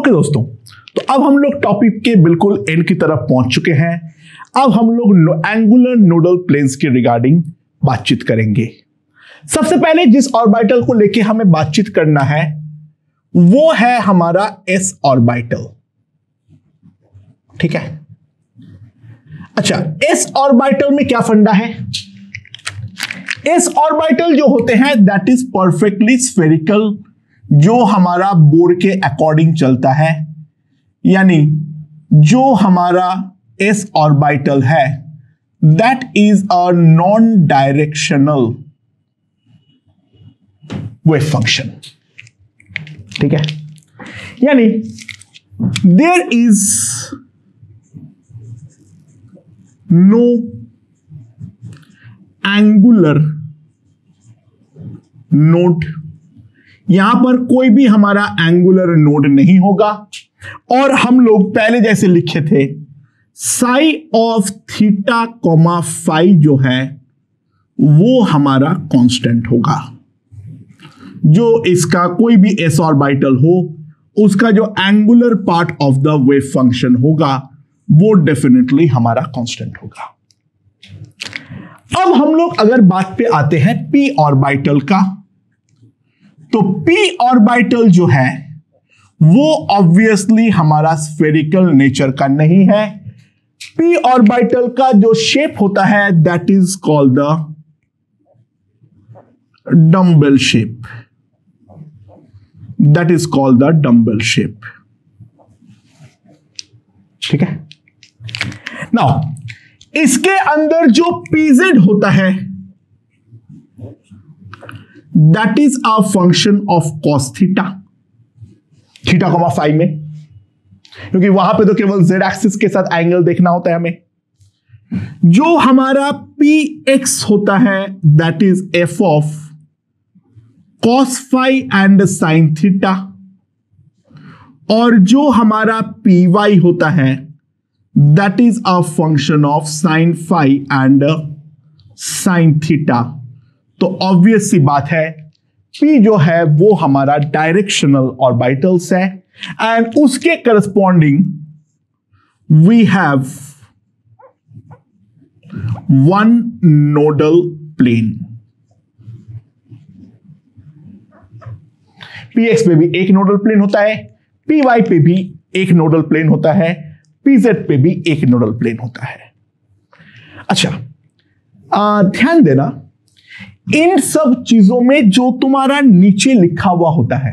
Okay दोस्तों, तो अब हम लोग टॉपिक के बिल्कुल एंड की तरफ पहुंच चुके हैं। अब हम लोग एंगुलर नोडल प्लेन्स के रिगार्डिंग बातचीत करेंगे। सबसे पहले जिस ऑर्बिटल को लेके हमें बातचीत करना है वो है हमारा एस ऑर्बिटल। ठीक है, अच्छा, एस ऑर्बिटल में क्या फंडा है? एस ऑर्बिटल जो होते हैं दैट इज परफेक्टली स्फेरिकल, जो हमारा बोर के अकॉर्डिंग चलता है, यानी जो हमारा एस ऑर्बिटल है that is a non directional wave function. ठीक है, यानी there is no angular node, यहां पर कोई भी हमारा एंगुलर नोड नहीं होगा, और हम लोग पहले जैसे लिखे थे psi of theta comma phi जो है वो हमारा कांस्टेंट होगा। जो इसका कोई भी एस ऑर्बिटल हो उसका जो angular part of the wave function होगा वो डेफिनेटली हमारा कांस्टेंट होगा। अब हम लोग अगर बात पे आते हैं पी ऑर्बिटल का, तो पी ऑर्बिटल जो है वो ऑब्वियसली हमारा स्फेरिकल नेचर का नहीं है। पी ऑर्बिटल का जो शेप होता है that is called the dumbbell shape, that is called the dumbbell shape. ठीक है, नाउ इसके अंदर जो पीजेड होता है that is a function of cos theta, theta comma phi में, क्योंकि वहां पे तो केवल जेड एक्सिस के साथ एंगल देखना होता है हमें। जो हमारा पी एक्स होता है that is f of cos phi and sine theta, और जो हमारा पी वाई होता है that is a function of sine phi and sine theta. तो ऑब्वियस सी बात है पी जो है वो हमारा डायरेक्शनल ऑर्बिटल्स है, एंड उसके corresponding we have one nodal plane. P x पे भी एक नोडल प्लेन होता है, पी वाई पे भी एक नोडल प्लेन होता है, पी जेड पे भी एक नोडल प्लेन होता है। अच्छा, ध्यान देना, इन सब चीजों में जो तुम्हारा नीचे लिखा हुआ होता है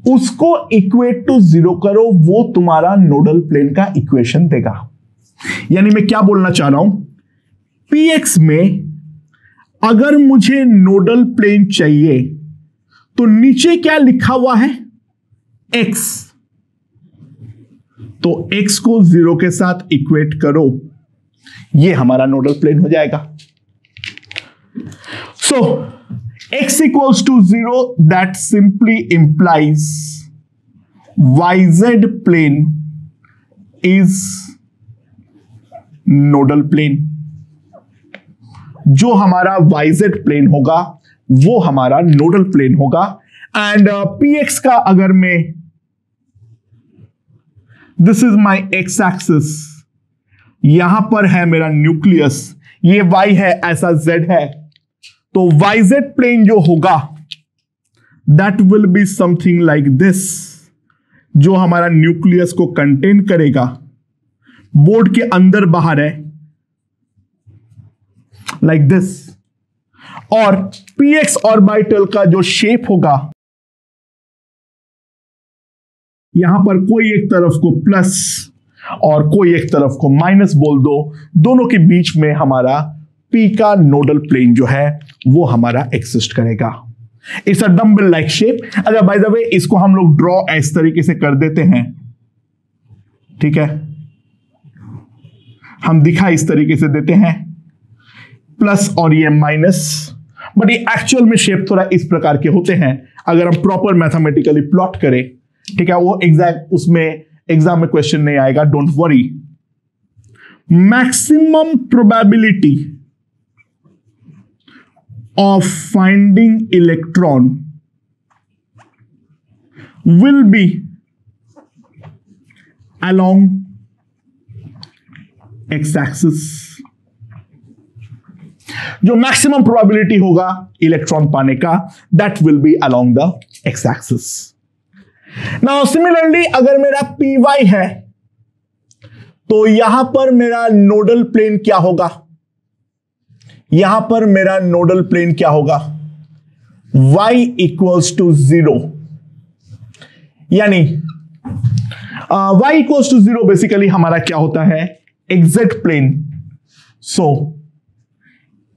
उसको इक्वेट टू जीरो करो, वो तुम्हारा नोडल प्लेन का इक्वेशन देगा। यानी मैं क्या बोलना चाह रहा हूं, पी एक्स में अगर मुझे नोडल प्लेन चाहिए तो नीचे क्या लिखा हुआ है, एक्स, तो एक्स को जीरो के साथ इक्वेट करो, ये हमारा नोडल प्लेन हो जाएगा। सो x equals to 0, that simply implies yz plane is nodal plane। जो हमारा yz प्लेन होगा वो हमारा नोडल प्लेन होगा। एंड px का अगर मैं, this is my x axis, यहां पर है मेरा न्यूक्लियस, ये y है, ऐसा z है, तो yz प्लेन जो होगा that will be something like this, जो हमारा न्यूक्लियस को कंटेन करेगा, बोर्ड के अंदर बाहर है, लाइक दिस। और px ऑर्बिटल का जो शेप होगा, यहां पर कोई एक तरफ को प्लस और कोई एक तरफ को माइनस बोल दो, दोनों के बीच में हमारा P का नोडल प्लेन जो है वो हमारा एक्सिस्ट करेगा। It's a dumbbell like shape. अच्छा, बाय द वे इसको हम लोग ड्रॉ इस तरीके से कर देते हैं, ठीक है, हम दिखा इस तरीके से देते हैं, प्लस और ये माइनस, बट ये एक्चुअल में शेप थोड़ा इस प्रकार के होते हैं अगर हम प्रॉपर मैथमेटिकली प्लॉट करें। ठीक है, वो एग्जैक्ट उसमें एग्जाम में क्वेश्चन नहीं आएगा, don't worry. Maximum probability of finding electron will be along x axis. जो मैक्सिमम प्रोबेबिलिटी होगा इलेक्ट्रॉन पाने का, that will be along the x axis. Now similarly अगर मेरा पी वाई है तो यहां पर मेरा नोडल प्लेन क्या होगा? यहां पर मेरा नोडल प्लेन क्या होगा? y इक्वल्स टू 0, यानी y इक्वल्स टू 0 बेसिकली हमारा क्या होता है? XZ plane. So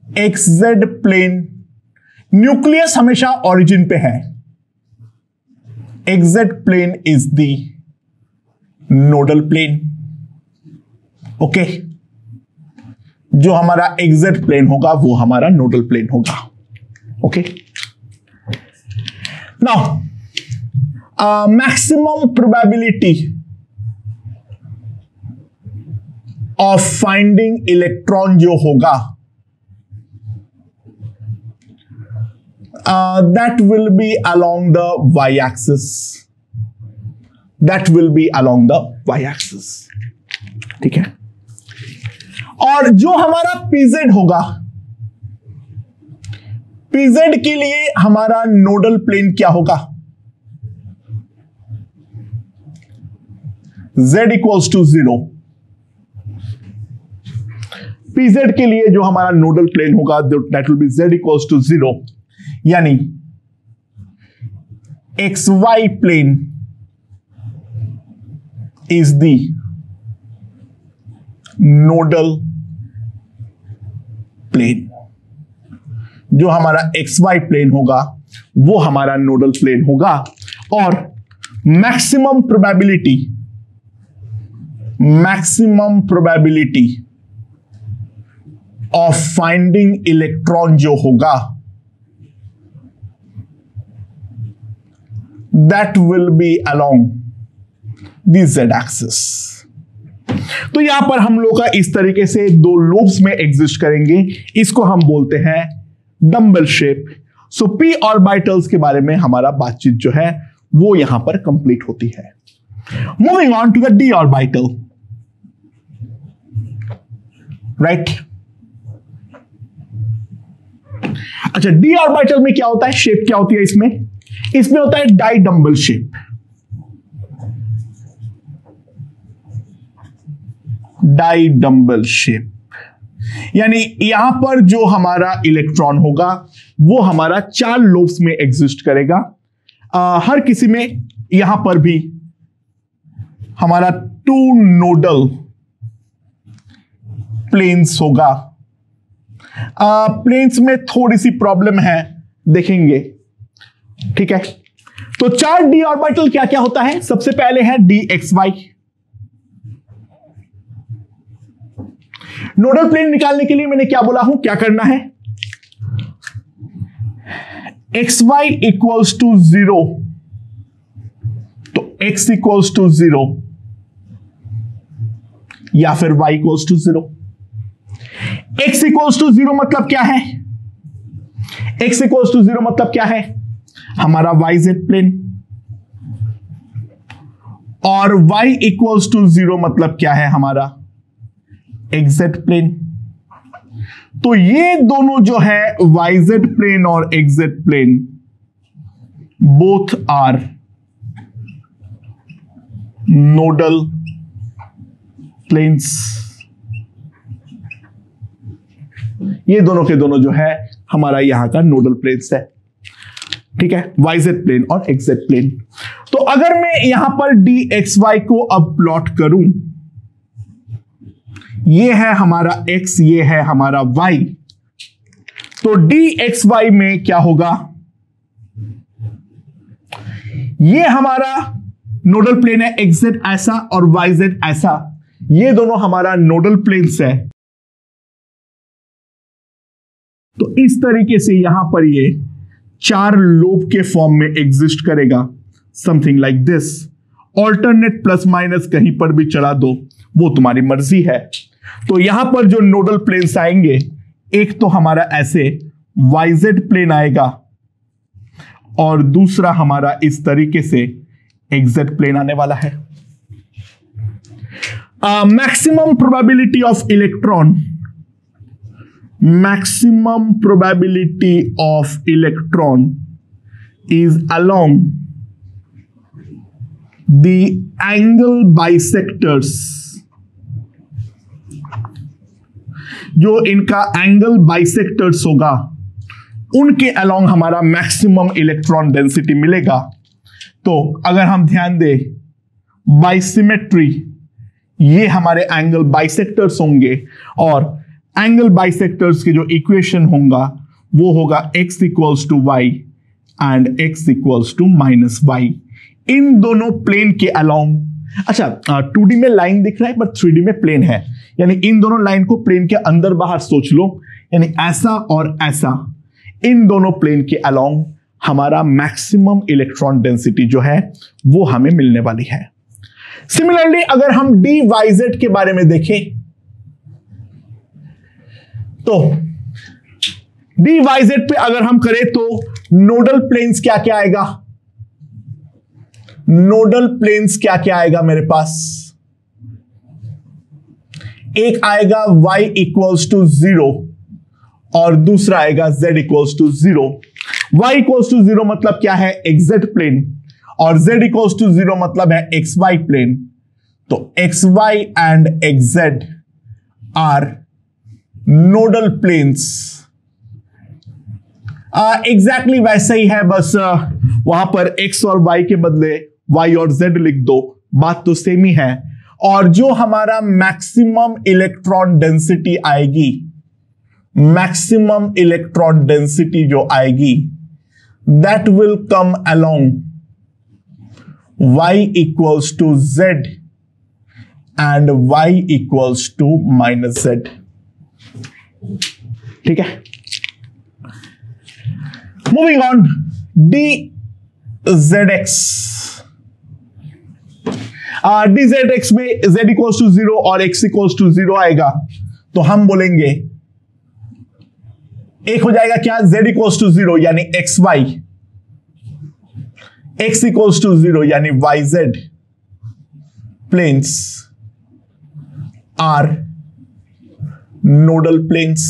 XZ plane, nucleus हमेशा ओरिजिन पे है, XZ plane is the nodal plane. Okay, जो हमारा एक्जेक्ट प्लेन होगा वो हमारा नोडल प्लेन होगा। Okay, now maximum probability of finding electron जो होगा that will be along the y-axis. That will be along the y-axis. ठीक है, और जो हमारा pz होगा, pz के लिए हमारा नोडल प्लेन क्या होगा? z equals to 0। pz के लिए जो हमारा नोडल प्लेन होगा that will be z equals to 0, यानी XY plane is the nodal plane. जो हमारा XY प्लेन होगा वो हमारा नोडल प्लेन होगा, और maximum probability of finding electron जो होगा that will be along the z axis। तो यहां पर हम लोग का इस तरीके से दो लूप्स में एग्जिस्ट करेंगे, इसको हम बोलते हैं डम्बल शेप। सो p ऑर्बिटल्स के बारे में हमारा बातचीत जो है वो यहां पर कंप्लीट होती है। Moving on to the d orbital, right. अच्छा, d ऑर्बिटल में क्या होता है? शेप क्या होती है इसमें? इसमें होता है di dumbbell shape. Di dumbbell shape, यानी यहां पर जो हमारा इलेक्ट्रॉन होगा वो हमारा 4 लोब्स में एग्जिस्ट करेगा। हर किसी में यहां पर भी हमारा 2 नोडल प्लेन्स होगा। प्लेन्स में थोड़ी सी प्रॉब्लम है, देखेंगे, ठीक है। तो 4 d ऑर्बिटल क्या क्या होता है? सबसे पहले है dxy। नोडल प्लेन निकालने के लिए मैंने क्या बोला हूं, क्या करना है? xy इक्वल्स टू 0, तो x इक्वल्स टू 0 या फिर y equals to 0। x equals to 0 मतलब क्या है? x इक्वल्स टू 0 मतलब क्या है? हमारा YZ प्लेन, और y इक्वल्स टू 0 मतलब क्या है? हमारा XZ प्लेन। तो ये दोनों जो है YZ प्लेन और XZ plane both are nodal planes. ये दोनों के दोनों जो है हमारा यहां का नोडल प्लेन्स है, ठीक है, YZ प्लेन और XZ प्लेन। तो अगर मैं यहां पर dxy को अब प्लॉट करूं, ये है हमारा x, ये है हमारा y, तो dxy में क्या होगा? ये हमारा नोडल प्लेन है, XZ ऐसा और YZ ऐसा, ये दोनों हमारा नोडल प्लेन्स है। तो इस तरीके से यहां पर ये 4 लोब के फॉर्म में एग्जिस्ट करेगा, something like this. Alternate plus minus कहीं पर भी चढ़ा दो, वो तुम्हारी मर्जी है। तो यहां पर जो नोडल प्लेन्स आएंगे, एक तो हमारा ऐसे YZ प्लेन आएगा और दूसरा हमारा इस तरीके से XZ प्लेन आने वाला है। maximum probability of electron is along the angle bisectors. जो इनका एंगल बाइसेक्टर्स होगा उनके अलोंग हमारा मैक्सिमम इलेक्ट्रॉन डेंसिटी मिलेगा। तो अगर हम ध्यान दें बाइसिमेट्री, ये हमारे एंगल बाइसेक्टर्स होंगे और एंगल बाइसेक्टर्स के जो इक्वेशन होगा वो होगा x equals to Y and x equals to minus Y, इन दोनों प्लेन के अलोंग। अच्छा 2D में लाइन दिख रहा है बट 3D में प्लेन है, यानी इन दोनों लाइन को प्लेन के अंदर बाहर सोच लो, यानी ऐसा और ऐसा, इन दोनों प्लेन के अलोंग हमारा मैक्सिमम इलेक्ट्रॉन डेंसिटी जो है वो हमें मिलने वाली है। सिमिलरली अगर हम DYZ के बारे में देखें तो DYZ पे अगर हम करें तो नोडल प्लेन्स क्या क्या आएगा, नोडल प्लेन्स क्या क्या आएगा मेरे पास, एक आएगा y इक्वल्स टू 0 और दूसरा आएगा z equals to 0। y equals to 0 मतलब क्या है, xz प्लेन, और z इक्वल्स टू 0 मतलब है xy प्लेन। तो xy and xz are nodal planes. Exactly वैसा ही है, बस वहां पर x और y के बदले y और z लिख दो, बात तो सेम ही है। और जो हमारा मैक्सिमम इलेक्ट्रॉन डेंसिटी आएगी, मैक्सिमम इलेक्ट्रॉन डेंसिटी जो आएगी that will come along y equals to z and y equals to minus z। ठीक है, मूविंग ऑन, DZX। DZX में z इक्वल्स टू 0 और x इक्वल्स टू 0 आएगा तो हम बोलेंगे एक हो जाएगा क्या, z इक्वल्स टू 0 यानी xy, x इक्वल्स टू 0 यानी yz planes are nodal planes.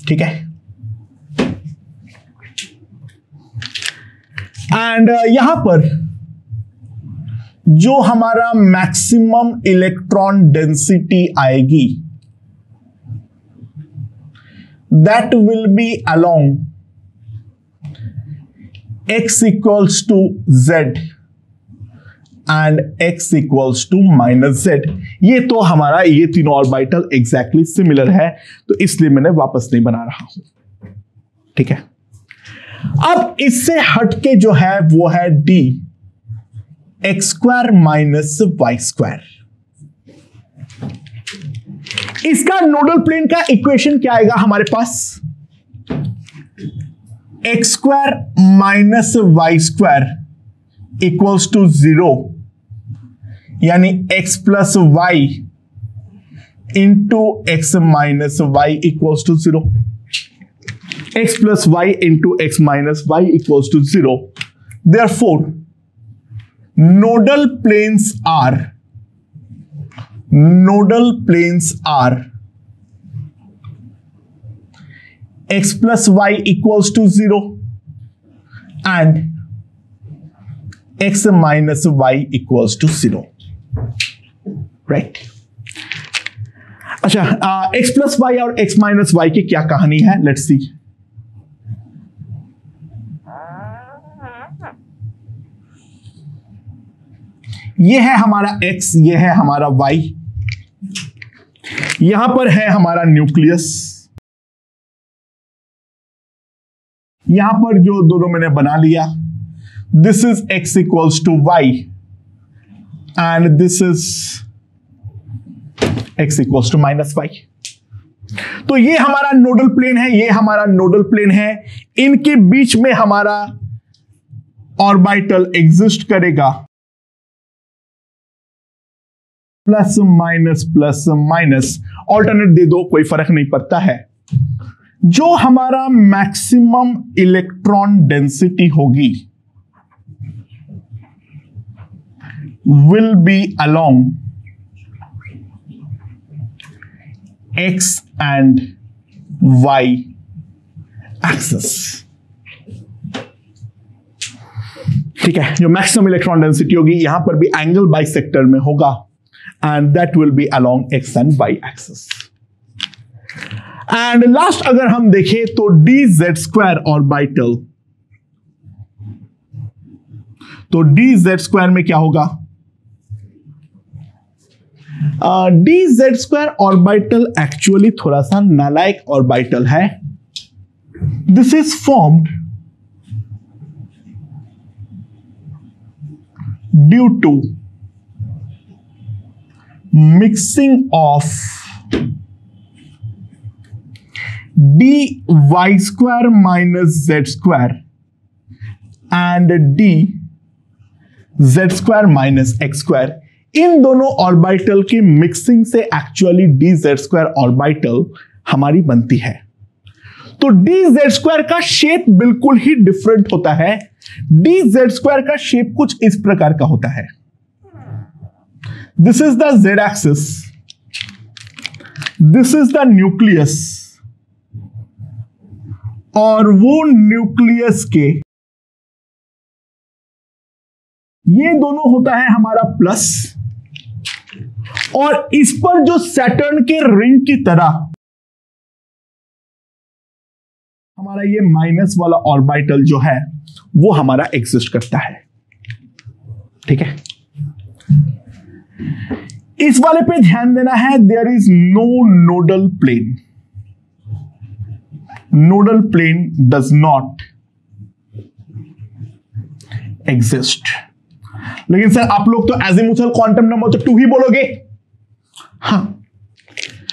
ठीक है, एंड यहां पर जो हमारा मैक्सिमम इलेक्ट्रॉन डेंसिटी आएगी that will be along x equals to z and x equals to minus z। ये तो हमारा ये तीनों ऑर्बिटल एग्जैक्टली सिमिलर है, तो इसलिए मैंने वापस नहीं बना रहा हूं। ठीक है, अब इससे हटके जो है वो है d x square minus y square. इसका नोडल प्लेन का इक्वेशन क्या आएगा हमारे पास, x square minus y square equals to 0, यानी x plus y into x minus y equals to 0। x plus y into x minus y equals to 0. Therefore, nodal planes are x plus y equals to 0 and x minus y equals to 0. Right? अच्छा, x plus y और x minus y की क्या कहानी है, let's see. ये है हमारा x, ये है हमारा y, यहां पर है हमारा न्यूक्लियस, यहां पर जो दोनों मैंने बना लिया, this is x equals to y and this is x equals to minus y। तो ये हमारा नोडल प्लेन है, ये हमारा नोडल प्लेन है, इनके बीच में हमारा ऑर्बिटल एग्जिस्ट करेगा, प्लस माइनस, ऑल्टरनेट दे दो कोई फर्क नहीं पड़ता है। जो हमारा मैक्सिमम इलेक्ट्रॉन डेंसिटी होगी will be along x and y axis. ठीक है, जो मैक्सिमम इलेक्ट्रॉन डेंसिटी होगी यहां पर भी एंगल बाइसेक्टर में होगा and that will be along x and y axis. And last अगर हम देखें तो dz² ऑर्बिटल, तो dz² में क्या होगा? dz² ऑर्बिटल एक्चुअली थोड़ा सा नालायक ऑर्बिटल है. This is formed due to mixing of dy² minus z² and dz² minus x². इन दोनों ऑर्बिटल की मिक्सिंग से एक्चुअली dz² ऑर्बिटल हमारी बनती है. तो dz² का शेप बिल्कुल ही डिफरेंट होता है. dz² का शेप कुछ इस प्रकार का होता है. This is the z axis, this is the nucleus, और वो न्यूक्लियस के ये दोनों होता है हमारा प्लस, और इस पर जो सैटर्न के रिंग की तरह हमारा ये माइनस वाला ऑर्बिटल जो है वो हमारा एग्जिस्ट करता है. ठीक है, इस वाले पे ध्यान देना है. There is no nodal plane. Nodal plane does not exist. लेकिन सर आप लोग तो एजिमुथल क्वांटम नंबर तो 2 ही बोलोगे. हाँ,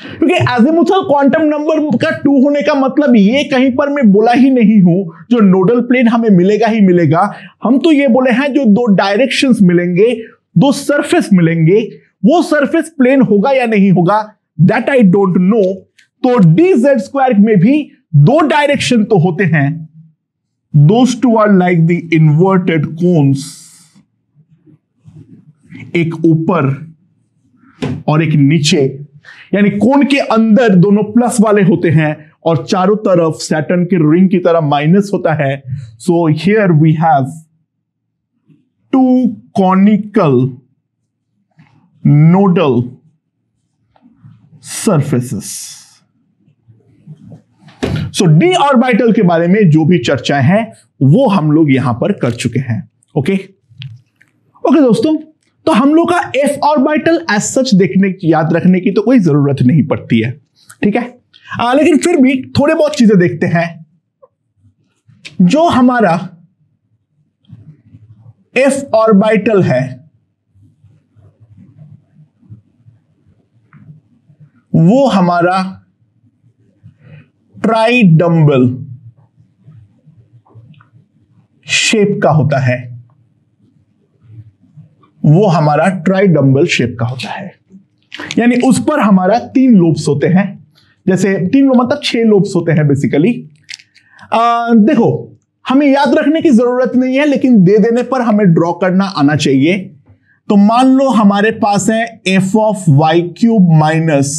क्योंकि एजिमुथल क्वांटम नंबर का 2 होने का मतलब ये कहीं पर मैं बोला ही नहीं हूं जो नोडल प्लेन हमें मिलेगा ही मिलेगा. हम तो ये बोले हैं जो 2 डायरेक्शंस मिलेंगे, 2 सरफेस मिलेंगे, वो सरफेस प्लेन होगा या नहीं होगा दैट आई डोंट नो. तो dz² में भी 2 डायरेक्शन तो होते हैं. Those two are like the inverted cones. एक ऊपर और एक नीचे, यानी कोन के अंदर दोनों प्लस वाले होते हैं और चारों तरफ सैटर्न के रिंग की तरह माइनस होता है. So here we have 2 conical nodal surfaces. So d orbital के बारे में जो भी चर्चाएं हैं वो हम लोग यहां पर कर चुके हैं. ओके दोस्तों, तो हम लोग का f ऑर्बिटल एज सच देखने याद रखने की तो कोई जरूरत नहीं पड़ती है. ठीक है, लेकिन फिर भी थोड़े बहुत चीजें देखते हैं. जो हमारा f ऑर्बिटल है वो हमारा ट्राइडम्बल शेप का होता है. वो हमारा ट्राइडम्बल शेप का होता है, यानी उस पर हमारा 3 लोब्स होते हैं. जैसे 3 लोब मतलब 6 लोब्स होते हैं बेसिकली. देखो, हमें याद रखने की जरूरत नहीं है, लेकिन दे देने पर हमें ड्रॉ करना आना चाहिए. तो मान लो हमारे पास है f(y³ minus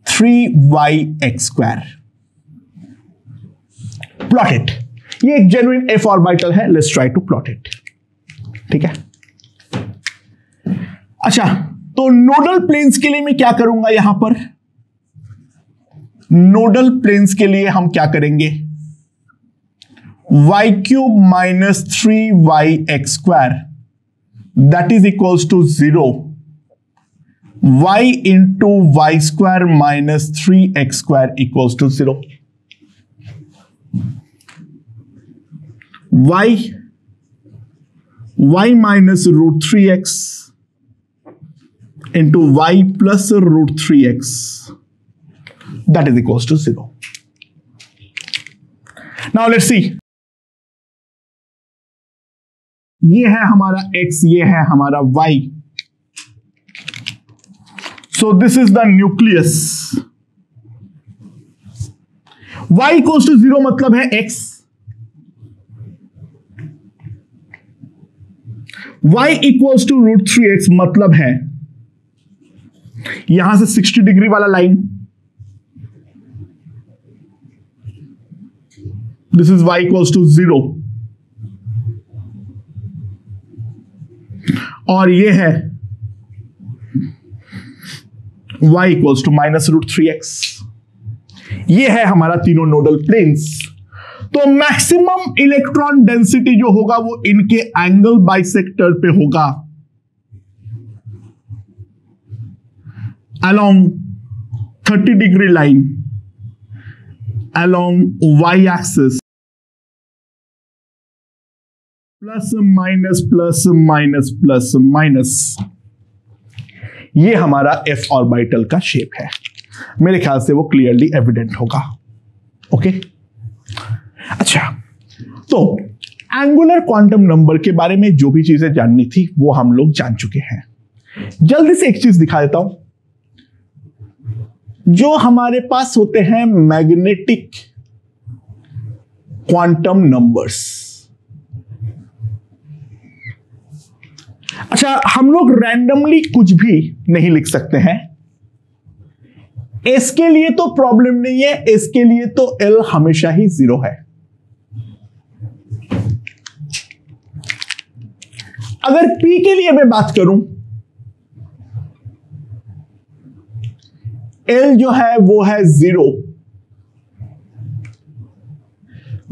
3yx². Plot it. ये एक जेन्युइन f ऑर्बिटल है. Let's try to plot it. ठीक है, अच्छा, तो नोडल प्लेन्स के लिए मैं क्या करूंगा? यहां पर नोडल प्लेन्स के लिए हम क्या करेंगे? y³ minus 3yx² that is equals to 0. y into y² minus 3x² equals to 0. y minus √3x into y plus √3x that is equals to 0. Now let's see. ये है हमारा x, ये है हमारा y. So this is the nucleus. y equals to 0 मतलब है x. y equals to √3x मतलब है यहां से 60 डिग्री वाला line, this is y equals to 0, और ये है y इक्वल्स टू -√3x। ये है हमारा तीनों नोडल प्लेन्स। तो मैक्सिमम इलेक्ट्रॉन डेंसिटी जो होगा वो इनके एंगल बाइसेक्टर पे होगा along 30 degree line along y axis, plus minus plus minus plus minus. ये हमारा f ऑर्बिटल का शेप है। मेरे ख्याल से वो क्लियरली एविडेंट होगा। ओके, अच्छा, तो एंगुलर क्वांटम नंबर के बारे में जो भी चीजें जाननी थी वो हम लोग जान चुके हैं। जल्दी से एक चीज दिखा देता हूं। जो हमारे पास होते हैं मैग्नेटिक क्वांटम नंबर्स, अच्छा, हम लोग रैंडमली कुछ भी नहीं लिख सकते हैं। एस के लिए तो प्रॉब्लम नहीं है, एस के लिए तो एल हमेशा ही 0 है। अगर पी के लिए मैं बात करूं, एल जो है वो है 0,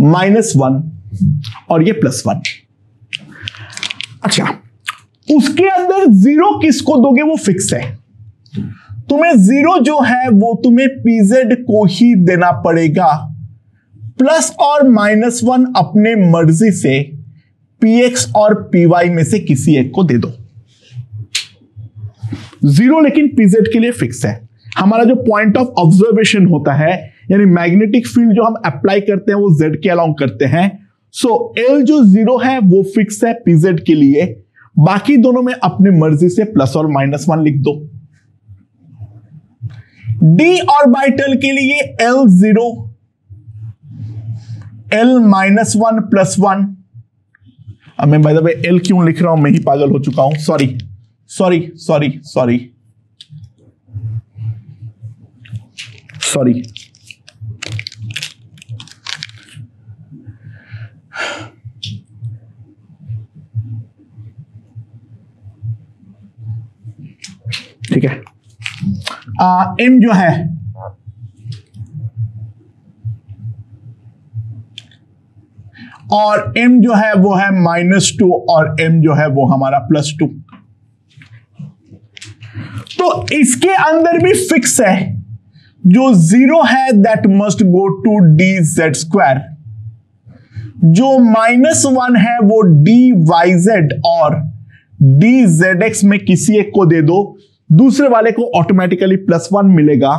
-1 और ये +1। अच्छा, उसके अंदर 0 किसको दोगे वो फिक्स है। तुम्हें 0 जो है वो तुम्हें pz को ही देना पड़ेगा, प्लस और -1 अपने मर्जी से px और py में से किसी एक को दे दो। 0 लेकिन pz के लिए फिक्स है। हमारा जो पॉइंट ऑफ ऑब्जर्वेशन होता है, यानी मैग्नेटिक फील्ड जो हम अप्लाई करते हैं वो z के अलोंग करते हैं। सो l जो 0 है वो फिक्स है pz के लिए, बाकी दोनों में अपनी मर्जी से प्लस और -1 लिख दो। d ऑर्बिटल के लिए L0, L-1 +1। अब मैं बाय द वे L क्यों लिख रहा हूं, मैं ही पागल हो चुका हूं, sorry sorry sorry sorry sorry. ठीक है, m जो है और m जो है वो है -2 और m जो है वो हमारा +2। तो इसके अंदर भी फिक्स है, जो 0 है that must go to dz², जो -1 है वो dyz और dzx में किसी एक को दे दो, दूसरे वाले को ऑटोमेटिकली +1 मिलेगा,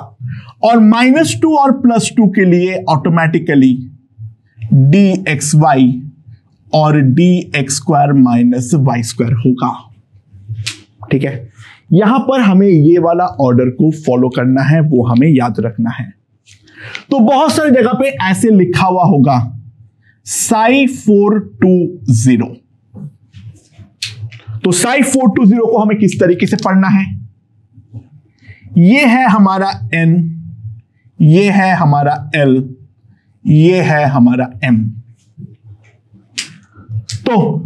और -2 और +2 के लिए ऑटोमेटिकली dxy और dx² - y² होगा। ठीक है, यहां पर हमें ये वाला ऑर्डर को फॉलो करना है, वो हमें याद रखना है। तो बहुत सारी जगह पे ऐसे लिखा हुआ होगा Psi420। तो Psi420 को हमें किस तरीके से पढ़ना है, ये है हमारा n, ये है हमारा l, ये है हमारा m। तो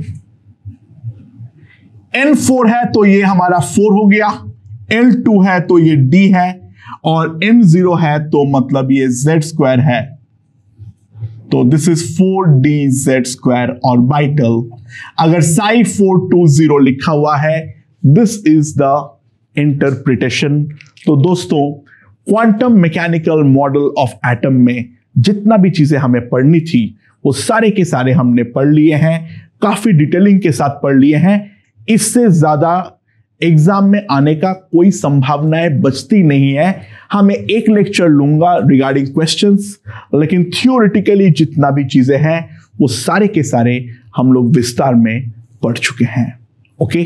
n4 है तो ये हमारा 4 हो गया, l2 है तो ये d है, और m0 है तो मतलब ये z² है। तो दिस इज 4dz² ऑर्बिटल। अगर Psi420 लिखा हुआ है, दिस इज द इंटरप्रिटेशन। तो दोस्तों, quantum mechanical model of atom में जितना भी चीजें हमें पढ़नी थी वो सारे के सारे हमने पढ़ लिए हैं, काफी डिटेलिंग के साथ पढ़ लिए हैं। इससे ज्यादा एग्जाम में आने का कोई संभावनाएं बचती नहीं है। हमें एक लेक्चर लूंगा रिगार्डिंग क्वेश्चंस, लेकिन थियोरेटिकली जितना भी चीजें हैं वो सारे के सारे हम लोग विस्तार में पढ़ चुके हैं। ओके।